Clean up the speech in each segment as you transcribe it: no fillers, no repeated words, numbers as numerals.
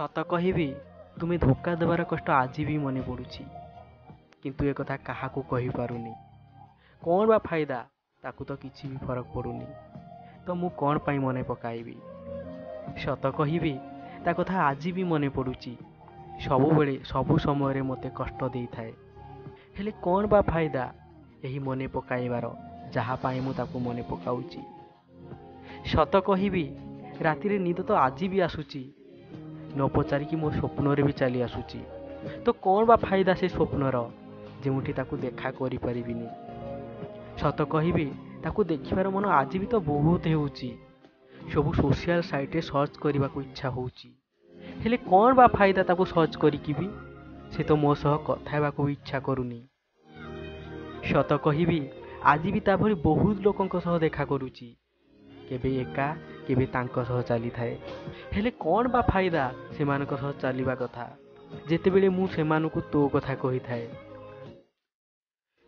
ସତ କହିବି ତୁମେ ଧୋକା ଦେବାର କଷ୍ଟ ଆଜି ବି ମନେ ପଡ଼ୁଛି, କିନ୍ତୁ ଏ କଥା କାହାକୁ କହିପାରୁନି। କ'ଣ ବା ଫାଇଦା, ତାକୁ ତ କିଛି ବି ଫରକ ପଡ଼ୁନି, ତ ମୁଁ କ'ଣ ପାଇଁ ମନେ ପକାଇବି। ସତ କହିବି ତା କଥା ଆଜି ବି ମନେ ପଡ଼ୁଛି, ସବୁବେଳେ ସବୁ ସମୟରେ ମୋତେ କଷ୍ଟ ଦେଇଥାଏ। ହେଲେ କ'ଣ ବା ଫାଇଦା ଏହି ମନେ ପକାଇବାର, ଯାହା ପାଇଁ ମୁଁ ତାକୁ ମନେ ପକାଉଛି। ସତ କହିବି ରାତିରେ ନିଦ ତ ଆଜି ବି ଆସୁଛି, ନ ପଚାରିକି ମୋ ସ୍ୱପ୍ନରେ ବି ଚାଲି ଆସୁଛି। ତ କ'ଣ ବା ଫାଇଦା ସେ ସ୍ୱପ୍ନର, ଯେଉଁଠି ତାକୁ ଦେଖା କରିପାରିବିନି। ସତ କହିବି ତାକୁ ଦେଖିବାର ମନ ଆଜି ବି ତ ବହୁତ ହେଉଛି, ସବୁ ସୋସିଆଲ ସାଇଟ୍ରେ ସର୍ଚ୍ଚ କରିବାକୁ ଇଚ୍ଛା ହେଉଛି। ହେଲେ କ'ଣ ବା ଫାଇଦା ତାକୁ ସର୍ଚ୍ଚ କରିକି ବି, ସେ ତ ମୋ ସହ କଥା ହେବାକୁ ବି ଇଚ୍ଛା କରୁନି। ସତ କହିବି ଆଜି ବି ତା ଭଳି ବହୁତ ଲୋକଙ୍କ ସହ ଦେଖା କରୁଛି, କେବେ ଏକା କେବେ ତାଙ୍କ ସହ ଚାଲିଥାଏ। ହେଲେ କ'ଣ ବା ଫାଇଦା ସେମାନଙ୍କ ସହ ଚାଲିବା କଥା, ଯେତେବେଳେ ମୁଁ ସେମାନଙ୍କୁ ତୋ କଥା କହିଥାଏ।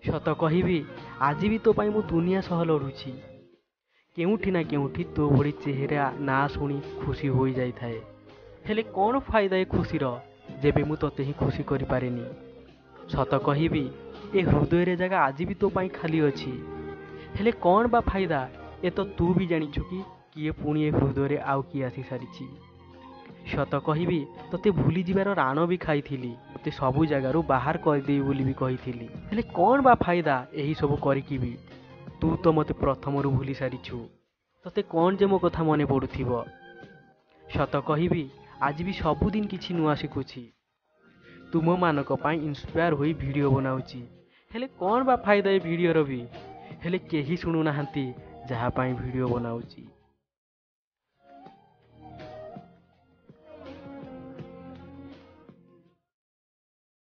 ସତ କହିବି ଆଜି ବି ତୋ ପାଇଁ ମୁଁ ଦୁନିଆ ସହ ଲଢ଼ୁଛି, କେଉଁଠି ନା କେଉଁଠି ତୋ ଭଳି ଚେହେରା ନାଁ ଶୁଣି ଖୁସି ହୋଇଯାଇଥାଏ। ହେଲେ କ'ଣ ଫାଇଦା ଏ ଖୁସିର, ଯେବେ ମୁଁ ତୋତେ ହିଁ ଖୁସି କରିପାରେନି। ସତ କହିବି ଏ ହୃଦୟରେ ଜାଗା ଆଜି ବି ତୋ ପାଇଁ ଖାଲି ଅଛି, ହେଲେ କ'ଣ ବା ଫାଇଦା, ଏ ତ ତୁ ବି ଜାଣିଛୁ କି କିଏ ପୁଣି ଏ ହୃଦୟରେ ଆଉ କିଏ ଆସି ସାରିଛି। ସତ କହିବି ତୋତେ ଭୁଲିଯିବାର ରାଣ ବି ଖାଇଥିଲି, ତୋତେ ସବୁ ଜାଗାରୁ ବାହାର କରିଦେବି ବୋଲି ବି କହିଥିଲି। ହେଲେ କ'ଣ ବା ଫାଇଦା ଏହି ସବୁ କରିକି ବି, ତୁ ତ ମୋତେ ପ୍ରଥମରୁ ଭୁଲି ସାରିଛୁ। ତୋତେ କ'ଣ ଯେ ମୋ କଥା ମନେ ପଡ଼ୁଥିବ। ସତ କହିବି ଆଜି ବି ସବୁଦିନ କିଛି ନୂଆ ଶିଖୁଛି, ତୁମମାନଙ୍କ ପାଇଁ ଇନ୍ସପାୟାର ହୋଇ ଭିଡ଼ିଓ ବନାଉଛି। ହେଲେ କ'ଣ ବା ଫାଇଦା ଏ ଭିଡ଼ିଓର ବି, ହେଲେ କେହି ଶୁଣୁନାହାନ୍ତି ଯାହା ପାଇଁ ଭିଡ଼ିଓ ବନାଉଛି।